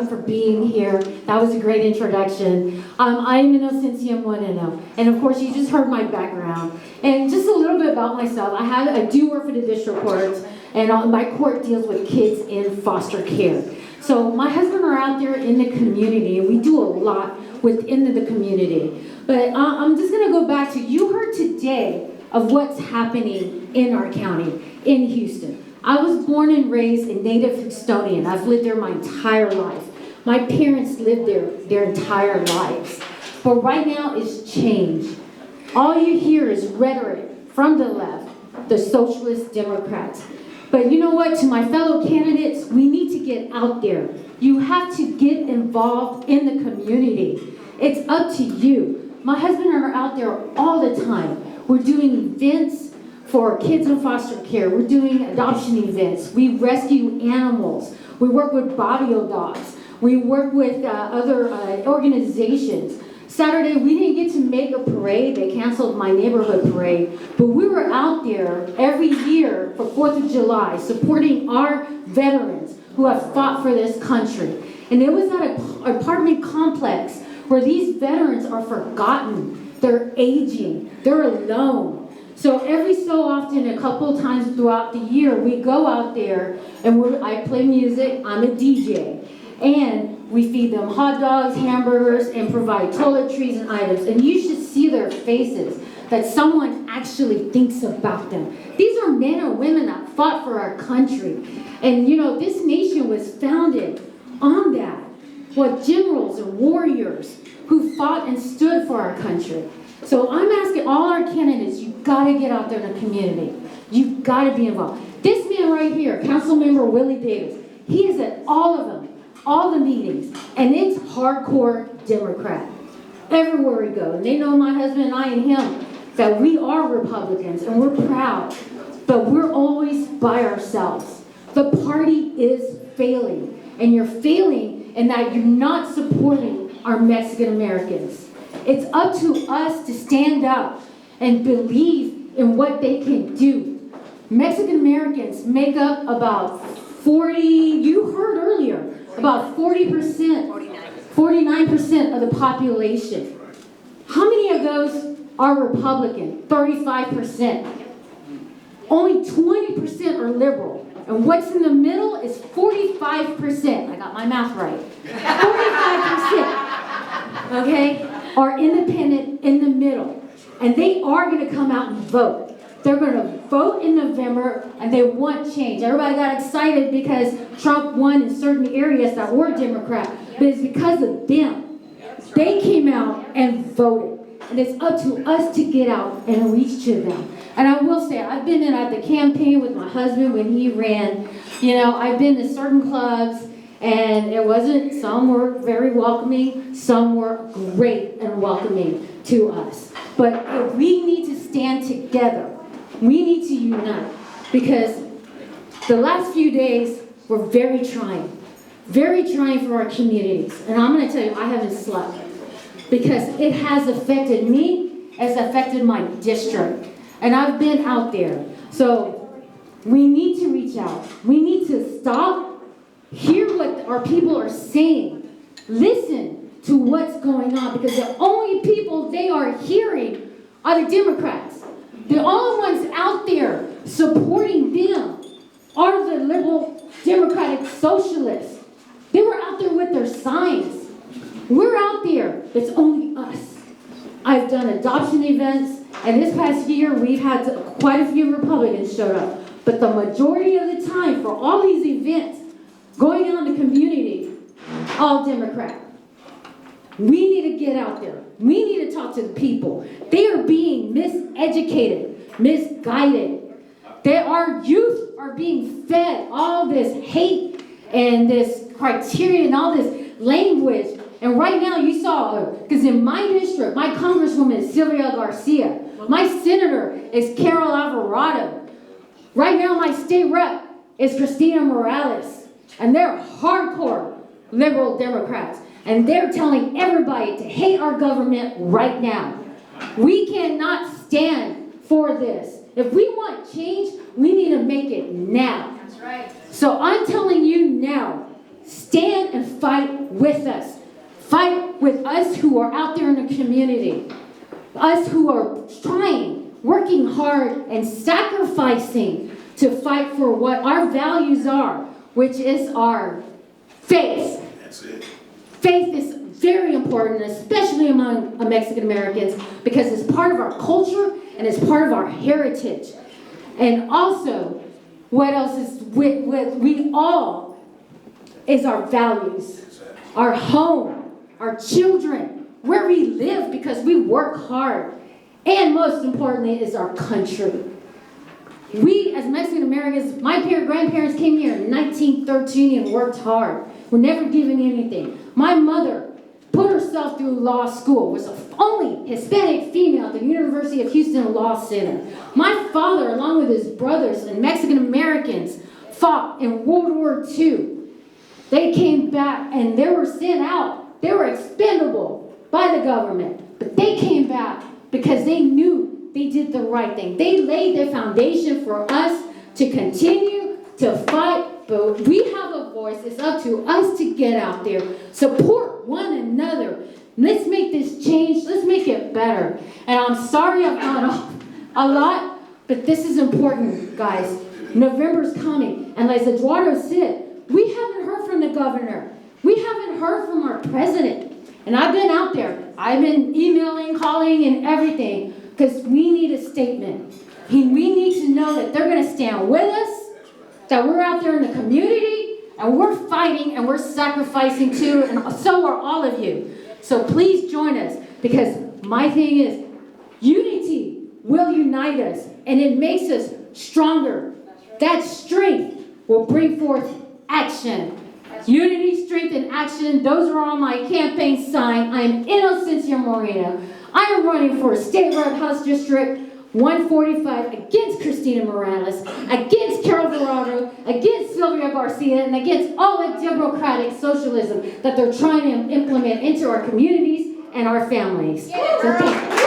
everyone for being here. That was a great introduction. I'm Inocensia Moreno, and of course you just heard my background. And just a little bit about myself. I do work for the district courts, and my court deals with kids in foster care. So my husband are out there in the community, and we do a lot within the community. But I'm just going to go back to, you heard today of what's happening in our county, in Houston. I was born and raised a native Houstonian. I've lived there my entire life. My parents lived there their entire lives. But right now it's changed. All you hear is rhetoric from the left, the socialist Democrats. But you know what? To my fellow candidates, we need to get out there. You have to get involved in the community. It's up to you. My husband and I are out there all the time. We're doing events for kids in foster care. We're doing adoption events. We rescue animals. We work with barrio dogs. We work with other organizations. Saturday, we didn't get to make a parade. They canceled my neighborhood parade. But we were out there every year for 4th of July supporting our veterans who have fought for this country. And it was at an apartment complex where these veterans are forgotten. They're aging. They're alone. So every so often, a couple times throughout the year, we go out there and I play music. I'm a DJ. And we feed them hot dogs, hamburgers, and provide toiletries and items. And you should see their faces, that someone actually thinks about them. These are men or women that fought for our country. And you know, this nation was founded on that. What generals and warriors who fought and stood for our country. So I'm asking all our candidates, you've got to get out there in the community. You've got to be involved. This man right here, Councilmember Willie Davis, he is at all of them, all the meetings, and it's hardcore Democrat. Everywhere we go. And they know my husband and I and him, that we are Republicans, and we're proud, but we're always by ourselves. The party is failing, and you're failing in that you're not supporting our Mexican Americans. It's up to us to stand up and believe in what they can do. Mexican Americans make up about 40, you heard earlier, about 40%, 49% of the population. How many of those are Republican? 35%. Only 20% are liberal. And what's in the middle is 45%. I got my math right. 45%. Okay? Are independent in the middle. And they are going to come out and vote. They're going to vote in November, and they want change. Everybody got excited because Trump won in certain areas that were Democrat, but it's because of them. They came out and voted. And it's up to us to get out and reach to them. And I will say, I've been in at the campaign with my husband when he ran. You know, I've been to certain clubs, and it wasn't, some were very welcoming, some were great and welcoming to us. But if we need to stand together, we need to unite, because the last few days were very trying for our communities. And I'm going to tell you, I haven't slept, because it has affected me, it's affected my district. And I've been out there. So we need to reach out. We need to stop, hear what our people are saying. Listen to what's going on, because the only people they are hearing are the Democrats. The only ones out there supporting them are the liberal Democratic Socialists. They were out there with their signs. We're out there. It's only us. I've done adoption events, and this past year we've had quite a few Republicans showed up. But the majority of the time for all these events going on in the community, all Democrat. We need to get out there. We need to talk to the people. They are being miseducated, misguided. Our youth are being fed all this hate and this criteria and all this language. And right now you saw, because in my district, my congresswoman is Sylvia Garcia. My senator is Carol Alvarado. Right now my state rep is Christina Morales. And they're hardcore liberal Democrats. And they're telling everybody to hate our government right now. We cannot stand for this. If we want change, we need to make it now. That's right. So I'm telling you now, stand and fight with us. Fight with us who are out there in the community. Us who are trying, working hard, and sacrificing to fight for what our values are, which is our faith. That's it. Faith is very important, especially among Mexican Americans, because it's part of our culture and it's part of our heritage. And also, what else is with we all is our values, our home, our children, where we live because we work hard, and most importantly is our country. We as Mexican Americans, my grandparents came here in 1913 and worked hard. We're never given anything. My mother put herself through law school, was the only Hispanic female at the University of Houston Law Center. My father, along with his brothers and Mexican Americans, fought in World War II. They came back and they were sent out. They were expendable by the government, but they came back because they knew they did the right thing. They laid the foundation for us to continue to fight. But we have a voice. It's up to us to get out there, support one another. Let's make this change. Let's make it better. And I'm sorry I've gone off a lot, but this is important, guys. November's coming. And as Eduardo said, we haven't heard from the governor. We haven't heard from our president. And I've been out there. I've been emailing, calling, and everything, because we need a statement. We need to know that they're going to stand with us, that we're out there in the community, and we're fighting, and we're sacrificing too, and so are all of you. So please join us, because my thing is, unity will unite us, and it makes us stronger. That strength will bring forth action. Unity, strength, and action, those are on my campaign sign. I am Inocensia Moreno. I am running for State Rep House District 145 against Cristina Morales, against Carol Verado, against Sylvia Garcia, and against all the democratic socialism that they're trying to implement into our communities and our families. So thank you.